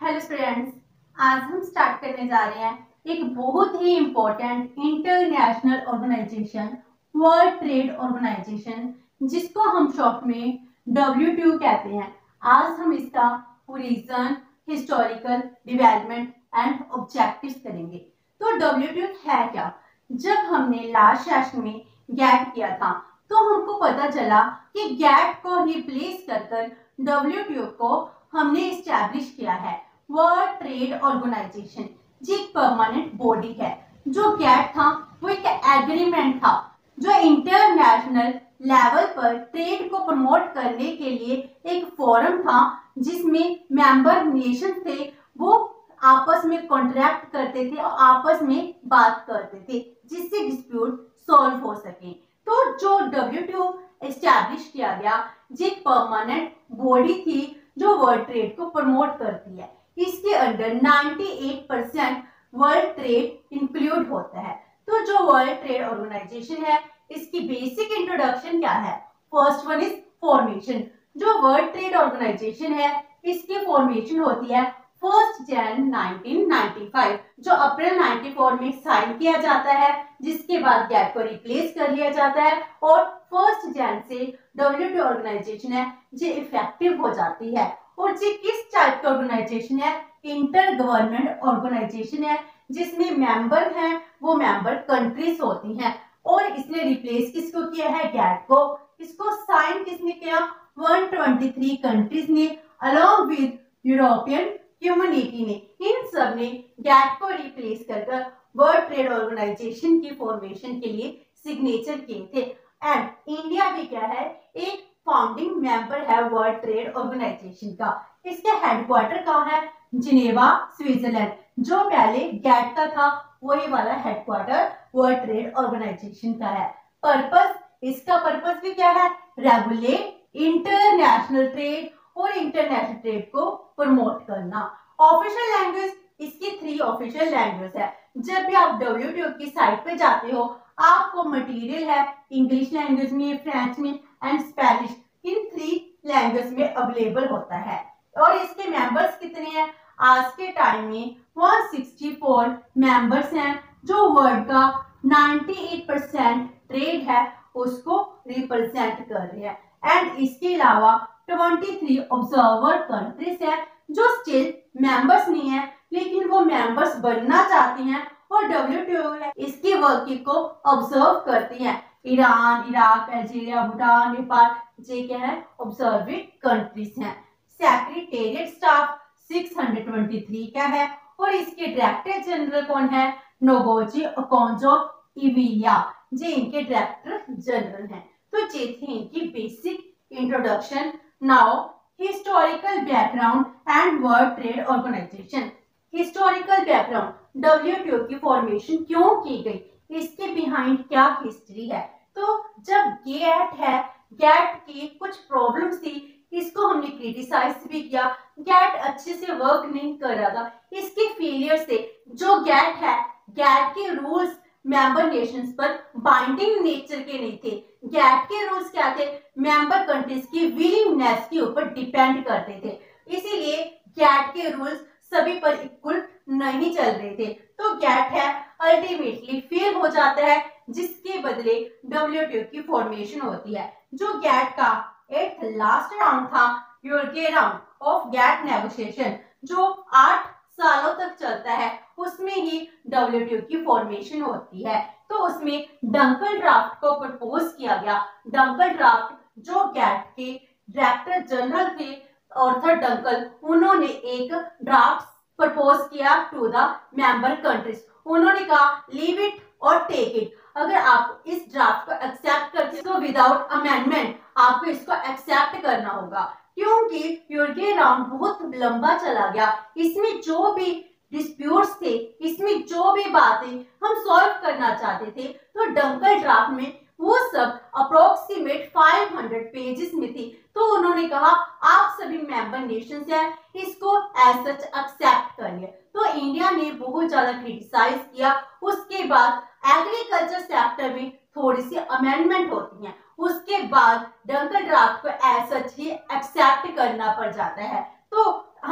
Hello students, आज हम start करने जा रहे हैं एक बहुत ही important international organization, world trade organization, जिसको हम शॉर्ट में WTO कहते हैं। आज हम इसका origin, historical development and objectives करेंगे। तो WTO है क्या? जब हमने लास्ट सेशन में गैट किया था तो हमको पता चला कि गैट को रिप्लेस कर WTO को हमने इस्टेब्लिश किया है वर्ल्ड ट्रेड ऑर्गेनाइजेशन, जो एक परमानेंट बॉडी है। जो गैट था वो एक एग्रीमेंट था जो इंटरनेशनल लेवल पर ट्रेड को प्रमोट करने के लिए एक फोरम था, जिसमें मेंबर नेशन थे वो आपस में कॉन्ट्रैक्ट करते थे और आपस में बात करते थे जिससे डिस्प्यूट सॉल्व हो सके। तो जो WTO एस्टैब्लिश किया गया, जो एक परमानेंट बॉडी थी जो वर्ल्ड ट्रेड को प्रमोट करती है, इसके अंडर 98% वर्ल्ड ट्रेड इंक्लूड होता है। तो जो वर्ल्ड ट्रेड ऑर्गेनाइजेशन है, इसकी बेसिक इंट्रोडक्शन क्या है? First one is formation. जो वर्ल्ड ट्रेड ऑर्गेनाइजेशन है, इसकी फॉर्मेशन होती है 1 जनवरी 1995, जो अप्रैल 94 में साइन किया जाता है, जिसके बाद गैट को रिप्लेस कर लिया जाता है और 1 जनवरी से WTO ऑर्गेनाइजेशन है जो इफेक्टिव हो जाती है। और ये किस टाइप का ऑर्गेनाइजेशन है? इंटर गवर्नमेंट ऑर्गेनाइजेशन है, जिसमें मेंबर हैं वो मेंबर कंट्रीज होती हैं। और इसने रिप्लेस किसको किया है? गैट को। इसको साइन किसने किया? 123 कंट्रीज ने अलॉन्ग विद यूरोपियन कम्युनिटी ने। इन सब ने गैट को रिप्लेस कर वर्ल्ड ट्रेड ऑर्गेनाइजेशन की फॉर्मेशन के लिए सिग्नेचर किए थे। एंड इंडिया भी क्या है? एक फाउंडिंग मेंबर है वर्ल्ड ट्रेड ऑर्गेनाइजेशन का। इसके हेडक्वार्टर कहाँ है? Geneva, Switzerland. जो पहले गैट का था वही वाला हेडक्वार्टर वर्ल्ड ट्रेड ऑर्गेनाइजेशन का है। पर्पस, इसका पर्पस भी क्या है? रेगुलेट इंटरनेशनल ट्रेड और इंटरनेशनल ट्रेड को प्रमोट करना। ऑफिशियल लैंग्वेज, इसकी 3 ऑफिशियल लैंग्वेज है। जब भी आप WTO की साइट पे जाते हो, आपको मटेरियल है इंग्लिश लैंग्वेज में, फ्रेंच में एंड स्पेनिश, इन 3 लैंग्वेज में अवेलेबल होता है। और इसके मेंबर्स कितने हैं? आज के टाइम में 164 मेंबर्स हैं, जो वर्ल्ड का 98% ट्रेड है उसको रिप्रेजेंट कर रहे हैं। एंड इसके अलावा 23 ऑब्जर्वर कंट्रीज हैं जो स्टिल मेंबर्स नहीं है, लेकिन वो मेंबर्स बनना चाहती हैं और WTO है इसकी वर्किंग को ऑब्जर्व करती हैं। Iran, Iraq, Algeria, Bhutan, Nepal, ये क्या है? ऑब्जर्विंग कंट्रीज हैं। सेक्रेटेरिएट स्टाफ 623 का है और इसके डायरेक्टर जनरल कौन है? नोगोजी ओकोंजो-इवेया, ये इनके डायरेक्टर जनरल हैं। तो ये थी इनकी basic introduction. Now historical background and world trade organization. Historical background, WTO की फॉर्मेशन क्यों की गई, इसके बिहाइंड क्या हिस्ट्री है? तो जब गैट है, गैट की कुछ प्रॉब्लम्स थी, इसको हमने क्रिटिसाइज भी किया। गैट अच्छे से वर्क नहीं कर रहा था। इसके फेलियर से जो गैट है, गैट के रूल्स मेंबर नेशंस पर बाइंडिंग नेचर के नहीं थे। गैट के रूल्स क्या थे? मेंबर कंट्रीज की विलिंगनेस के ऊपर डिपेंड करते थे। इसीलिए गैट के रूल्स सभी पर इक्वल नहीं चल रहे थे। तो गैट है अल्टीमेटली फेल हो जाता है, जिसके बदले WTO की फॉर्मेशन होती है। जो गैट का 8th लास्ट राउंड था, यूरोके राउंड ऑफ गैट नेगोशिएशन, जो 8 सालों तक चलता है, उसमें ही WTO की फॉर्मेशन होती है। तो उसमें डंकन ड्राफ्ट को प्रपोज किया गया। डंकन ड्राफ्ट जो गैट के डायरेक्टर जनरल थे, ऑर्थर डंकन, उन्होंने एक ड्राफ्ट प्रपोज किया टू द मेंबर कंट्रीज। उन्होंने कहा लीव इट और टेक इट। अगर आप इस ड्राफ्ट को एक्सेप्ट करते हो तो विदाउट अमेंडमेंट आपको इसको एक्सेप्ट करना होगा, क्योंकि यूरोपियन राउंड बहुत लंबा चला गया। इसमें जो भी डिस्प्यूट्स थे, इसमें जो भी बातें हम सॉल्व करना चाहते थे, तो डंकन ड्राफ्ट में वो सब अप्रोक्सीमेट 500 पेजेस में थी। तो उन्होंने कहा आप सभी मेंबर नेशंस हैं, इसको एज सच एक्सेप्ट करिए। तो इंडिया ने बहुत ज्यादा क्रिटिसाइज किया। उसके बाद एग्रीकल्चर सेक्टर में थोड़ी सी अमेंडमेंट होती है, उसके बाद डंकन ड्राफ्ट को एज सच ही एक्सेप्ट करना पड़ जाता है। तो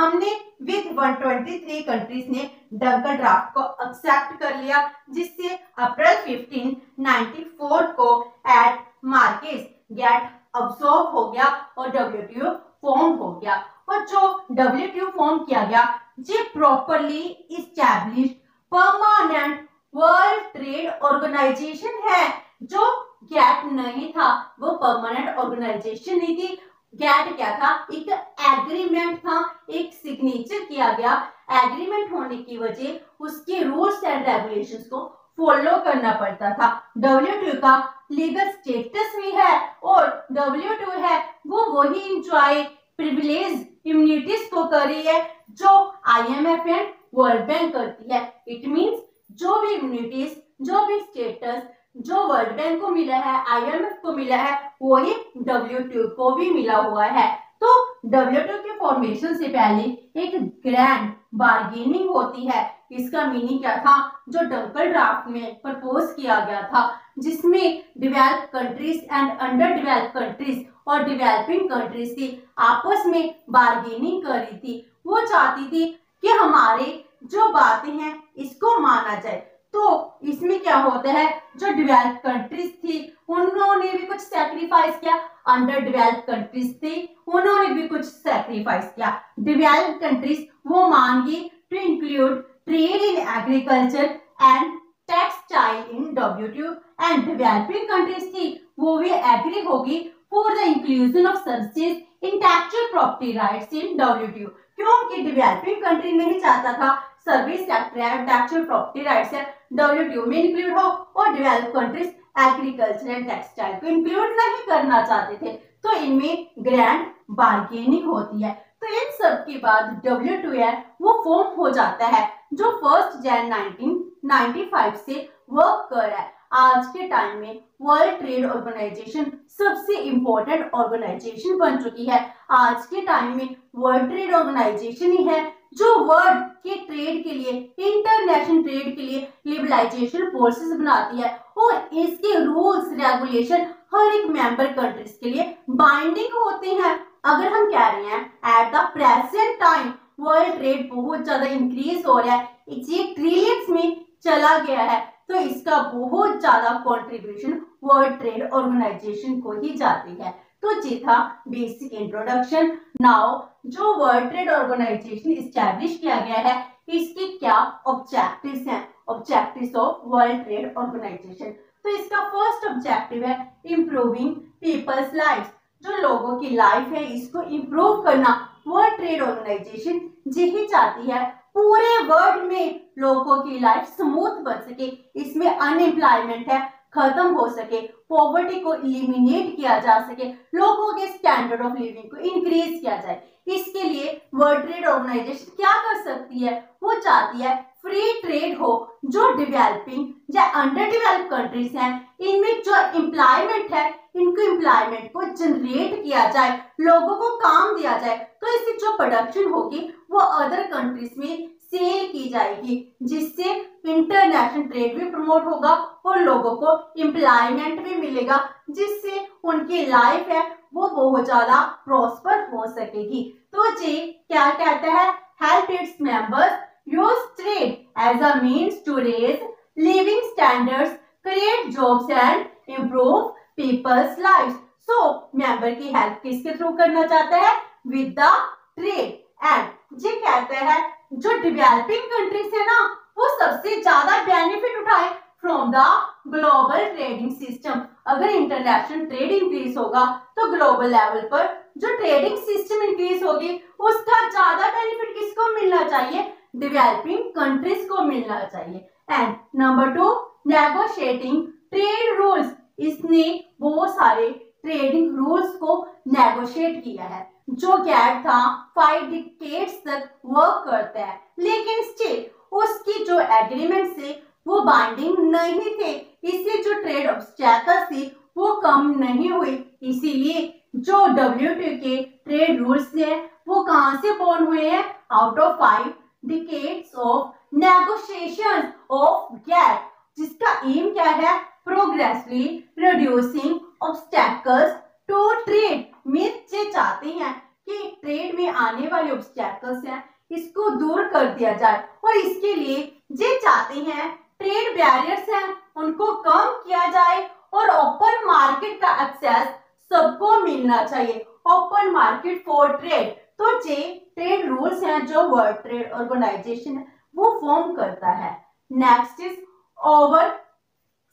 हमने विद 123 कंट्रीज ने डंकन ड्राफ्ट को एक्सेप्ट कर लिया, जिससे अप्रैल 15, 94 को एट मार्केस गेट अब्सॉर्ब हो गया और डब्ल्यूटीओ फॉर्म हो गया। और जो डब्ल्यूटीओ फॉर्म किया गया ये properly established permanent world trade organization है। जो गैट नहीं था वो परमानेंट ऑर्गेनाइजेशन नहीं थी। गैट क्या था, एक एग्रीमेंट था, एक सिग्नेचर किया गया। एग्रीमेंट होने की वजह उसके रूल्स एंड रेगुलेशंस को फॉलो करना पड़ता था। डब्ल्यूटीओ का लीगल स्टेटस भी है और डब्ल्यूटीओ है वो वही इंजॉय प्रिविलेज इम्यूनिटीज को कर रही है जो आईएमएफ एंड वर्ल्ड बैंक करती है। इट मींस जो भी इम्यूनिटीज, जो भी स्टेटस जो वर्ल्ड बैंक को मिला है, आईएमएफ को मिला है, वही डब्ल्यूटीओ को भी मिला हुआ है। तो डब्ल्यूटीओ के फॉर्मेशन से पहले एक ग्रैंड बार्गेनिंग होती है। इसका मीनिंग क्या था, जो डंकन ड्राफ्ट में प्रपोज किया गया था, जिसमें developed countries and under developed countries और डेवलपिंग कंट्रीज की आपस में बार्गेनिंग कर रही थी। वो चाहती थी कि हमारे जो बातें हैं इसको माना जाए। तो इसमें क्या होता है, जो डेवलप्ड कंट्रीज थी उन्होंने भी कुछ सैक्रिफाइस किया, अंडर डेवलप्ड कंट्रीज थी उन्होंने भी कुछ सैक्रिफाइस किया। डेवलप्ड कंट्रीज वो मांगी to include trade in agriculture and textile in WTO and developing countries थी वो भी एग्री होगी for the inclusion of services intellectual property rights in WTO, क्योंकि डेवलपिंग कंट्री नहीं चाहता था service sector intellectual property rights है डब्ल्यूटीओ में इंक्लूड हो और developed countries agriculture and textile को इंक्लूड नहीं करना चाहते थे। तो इनमें ग्रैंड बार्गेनिंग होती है। तो इन सब के बाद डब्ल्यूटीओ है वो फॉर्म हो जाता है, जो 1 जनवरी 1995 से वर्क कर रहा है। आज के टाइम में वर्ल्ड ट्रेड ऑर्गेनाइजेशन सबसे इंपॉर्टेंट ऑर्गेनाइजेशन बन चुकी है। आज के टाइम में वर्ल्ड ट्रेड ऑर्गेनाइजेशन ही है जो वर्ल्ड के ट्रेड के लिए, इंटरनेशनल ट्रेड के लिए लिबरलाइजेशन पॉलिसीज बनाती है और इसके रूल्स रेगुलेशन हर एक मेंबर कंट्रीज के लिए बाइंडिंग होते हैं। अगर हम कह रहे हैं at the present time world trade बहुत ज्यादा इंक्रीज हो रहा है, ये ट्रिलियंस में चला गया है, तो इसका बहुत ज्यादा कंट्रीब्यूशन वर्ल्ड ट्रेड ऑर्गेनाइजेशन को ही जाती है। तो ये था बेसिक इंट्रोडक्शन। नाउ जो वर्ल्ड ट्रेड ऑर्गेनाइजेशन इस्टेब्लिश किया गया है इसके क्या ऑब्जेक्टिव्स हैं, objectives of world trade organization. तो इसका फर्स्ट ऑब्जेक्टिव है इंप्रूविंग पीपल्स लाइफ, जो लोगों की लाइफ है इसको इंप्रूव करना। वर्ल्ड ट्रेड ऑर्गेनाइजेशन यही चाहती है पूरे वर्ल्ड में लोगों की लाइफ स्मूथ बन सके, इसमें अनएम्प्लॉयमेंट है खत्म हो सके, पॉवर्टी को इलिमिनेट किया जा सके, लोगों के स्टैंडर्ड ऑफ लिविंग को इंक्रीज किया जाए। इसके लिए वर्ल्ड ट्रेड ऑर्गेनाइजेशन क्या कर सकती है, वो चाहती है फ्री ट्रेड हो, जो डेवलपिंग या अंडर डेवलप्ड कंट्रीज हैं इनमें जो एम्प्लॉयमेंट है इनको एम्प्लॉयमेंट को जनरेट किया जाए, लोगों को काम दिया जाए, तो इससे जो प्रोडक्शन होगी वो अदर कंट्रीज में सेल की जाएगी, जिससे इंटरनेशनल ट्रेड भी प्रमोट होगा और लोगों को एम्प्लॉयमेंट भी मिलेगा, जिससे उनकी लाइफ है वो बहुत ज्यादा प्रॉस्पर हो सकेगी। तो ये क्या कहता है, help its members use trade as a means to raise living standards, create jobs and improve people's lives. So member की हेल्प किसके थ्रू करना चाहता है, विद द ट्रेड। एंड ये कहता है जो डेवलपिंग कंट्रीज है ना वो सबसे ज्यादा बेनिफिट उठाए from the global trading system. अगर इंटरनेशनल ट्रेड इंक्रीज होगा तो ग्लोबल लेवल पर जो ट्रेडिंग सिस्टम इंक्रीज होगी उसका ज्यादा बेनिफिट किसको मिलना चाहिए, डेवलपिंग कंट्रीज को मिलना चाहिए। And number 2, negotiating trade rules, इसने बहुत सारे ट्रेडिंग रूल्स को नेगोशिएट किया है। जो गैट था 5 डिकेड्स तक वर्क करता है, लेकिन स्टिल उसकी जो एग्रीमेंट से वो बाइंडिंग नहीं थे, इससे जो ट्रेड ऑब्स्टेकल्स थी वो कम नहीं हुई। इसीलिए जो डब्ल्यूटीओ के ट्रेड रूल्स है वो कहां से बॉर्न हुए हैं, out of 5 decades of negotiation of GATT, जिसका एम क्या है, progressively reducing obstacles to trade. Means ये चाहते हैं कि ट्रेड में आने वाले ऑब्स्टैकल्स हैं इसको दूर कर दिया जाए और इसके लिए ये चाहते हैं ट्रेड बैरियर्स हैं उनको कम किया जाए और ओपन मार्केट का एक्सेस सबको मिलना चाहिए। ओपन मार्केट फॉर ट्रेड, तो ये ट्रेड रूल्स हैं जो वर्ल्ड ट्रेड ऑर्गेनाइजेशन है वो फॉर्म करता है। Next is over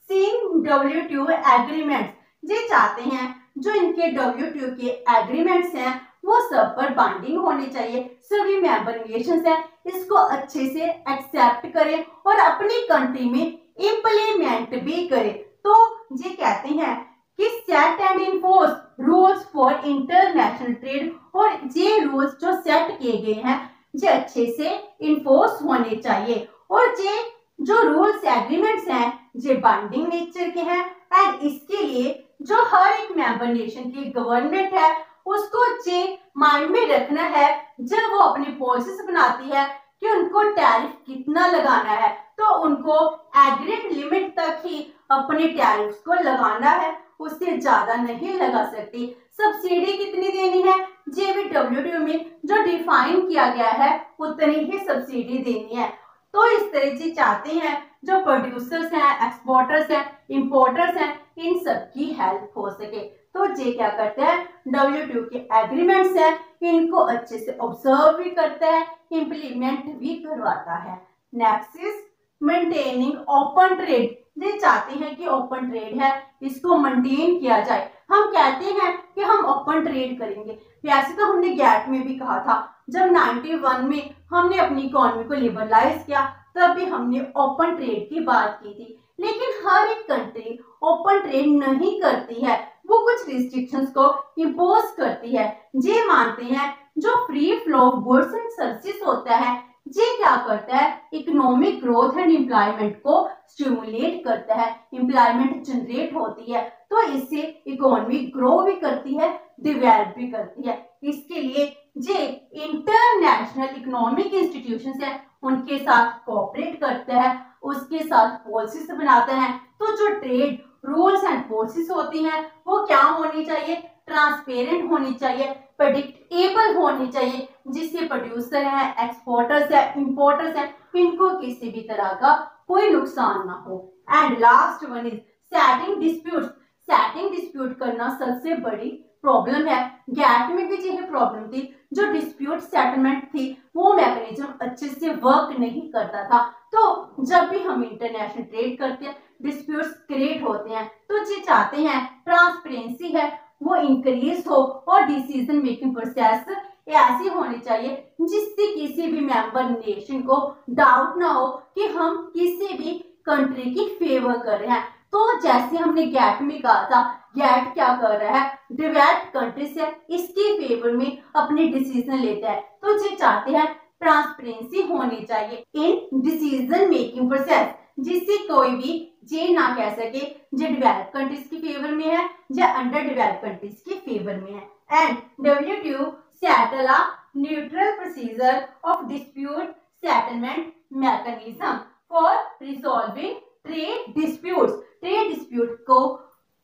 seeing WTO agreements, ये चाहते हैं जो इनके WTO के एग्रीमेंट्स हैं वो सब पर बाइंडिंग होनी चाहिए। सभी मेंबर नेशंस हैं इसको अच्छे से एक्सेप्ट करें और अपनी कंट्री में इंप्लीमेंट भी करें। तो ये कहते हैं कि set and enforce rules for international trade, और ये रूल्स जो सेट किए गए हैं ये अच्छे से इन्फोर्स होने चाहिए और ये जो रूल्स एग्रीमेंट्स हैं ये बाइंडिंग नेचर के हैं। एंड इसके लिए जो हर एक मेंबर नेशन की गवर्नमेंट है उसको ये माइंड में रखना है जब वो अपनी पॉलिसीज बनाती है कि उनको टैरिफ कितना लगाना है, तो उनको एग्रीड लिमिट तक ही अपने टैरिफ को लगाना है, उससे ज्यादा नहीं लगा सकती। सब्सिडी कितनी देनी है ये भी WTO में जो डिफाइन किया गया है उतनी ही सब्सिडी देनी है। तो इस तरह से चाहते हैं जो प्रोड्यूसर्स हैं, एक्सपोर्टर्स हैं, इंपोर्टर्स हैं, इन सब की हेल्प हो सके। तो ये क्या करते हैं WTO के एग्रीमेंट्स हैं इनको अच्छे से ऑब्जर्व भी करता है, इंप्लीमेंट भी करवाता है। Next is maintaining open trade, ये चाहते हैं कि ओपन ट्रेड है इसको मेंटेन किया जाए। हम कहते हैं कि हम ओपन ट्रेड करेंगे, वैसे तो हमने गैट में भी कहा था जब 91 में हमने अपनी इकोनॉमी को लिबरलाइज किया तब भी हमने ओपन ट्रेड की बात की थी, लेकिन हर एक कंट्री ओपन ट्रेड नहीं करती है, वो कुछ रिस्ट्रिक्शंस को इम्पोज करती है। ये मानते हैं जो free flow of goods and services होता है ये क्या करता है इकोनॉमिक ग्रोथ एंड एम्प्लॉयमेंट को स्टिमुलेट करता है, एम्प्लॉयमेंट जनरेट होती है तो इससे इकोनॉमी ग्रो भी करती है, डेवलप भी करती है। इसके लिए जे इंटरनेशनल इकोनॉमिक इंस्टीट्यूशंस है उनके साथ कोऑपरेट करते हैं, उसके साथ पॉलिसीज बनाते हैं। तो जो ट्रेड रूल्स एंड पॉलिसीज होती हैं वो क्या होनी चाहिए, ट्रांसपेरेंट होनी चाहिए, प्रेडिक्टेबल होनी चाहिए, जिससे प्रोड्यूसर है, एक्सपोर्टर्स है, इंपोर्टर्स है, इनको किसी भी तरह का कोई नुकसान ना हो। And last one is setting dispute, setting dispute करना सबसे बड़ी प्रॉब्लम है। गैट में भी यही प्रॉब्लम थी, जो डिस्प्यूट सेटलमेंट थी वो मैकेनिज्म अच्छे से वर्क नहीं करता था। तो जब भी हम इंटरनेशनल ट्रेड करते हैं डिस्प्यूट्स क्रिएट होते हैं, तो ये चाहते हैं ट्रांसपेरेंसी है वो इंक्रीज हो और डिसीजन मेकिंग प्रोसेस ऐसी होनी चाहिए जिससे किसी भी मेंबर नेशन को डाउट ना हो कि हम किसी भी कंट्री की फेवर कर रहे हैं। तो जैसे हमने गैट में कहा था, गैट क्या कर रहा है डेवलप्ड कंट्रीज है इसके फेवर में अपने डिसीजन लेता है। तो ये चाहते हैं ट्रांसपेरेंसी होनी चाहिए इन डिसीजन मेकिंग प्रोसेस, जिससे कोई भी ये ना कह सके जो डेवलप्ड कंट्रीज की फेवर में है या अंडर डेवलप्ड कंट्रीज की फेवर में है। And WTO settle a neutral procedure of dispute settlement mechanism for resolving trade disputes। Trade dispute को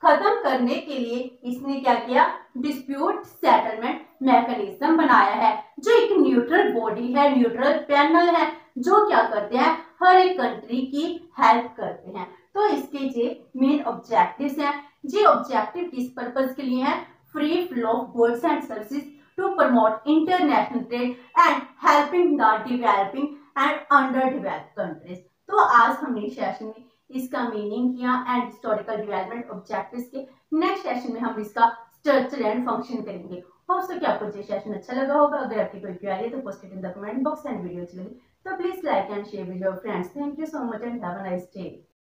खत्म करने के लिए इसने क्या किया, डिस्प्यूट सेटलमेंट मैकेनिज्म बनाया है, जो एक न्यूट्रल बॉडी है, न्यूट्रल पैनल है, जो क्या करते हैं हर एक कंट्री की हेल्प करते हैं। तो इसके ये मेन ऑब्जेक्टिव्स हैं। ये ऑब्जेक्टिव किस पर्पस के लिए हैं, free flow of goods and services to promote international trade and helping the developing and underdeveloped countries। तो आज हमने सेशन में इसका मीनिंग किया एंड हिस्टोरिकल डेवलपमेंट ऑब्जेक्टिव्स के। नेक्स्ट सेशन में हम इसका स्ट्रक्चर एंड फंक्शन करेंगे। होप सो कि आपको ये सेशन अच्छा लगा होगा। अगर आपकी कोई क्वेरी है तो post it in the comment box and video अच्छी लगी तो please like and share with your friends. Thank you so much and have a nice day.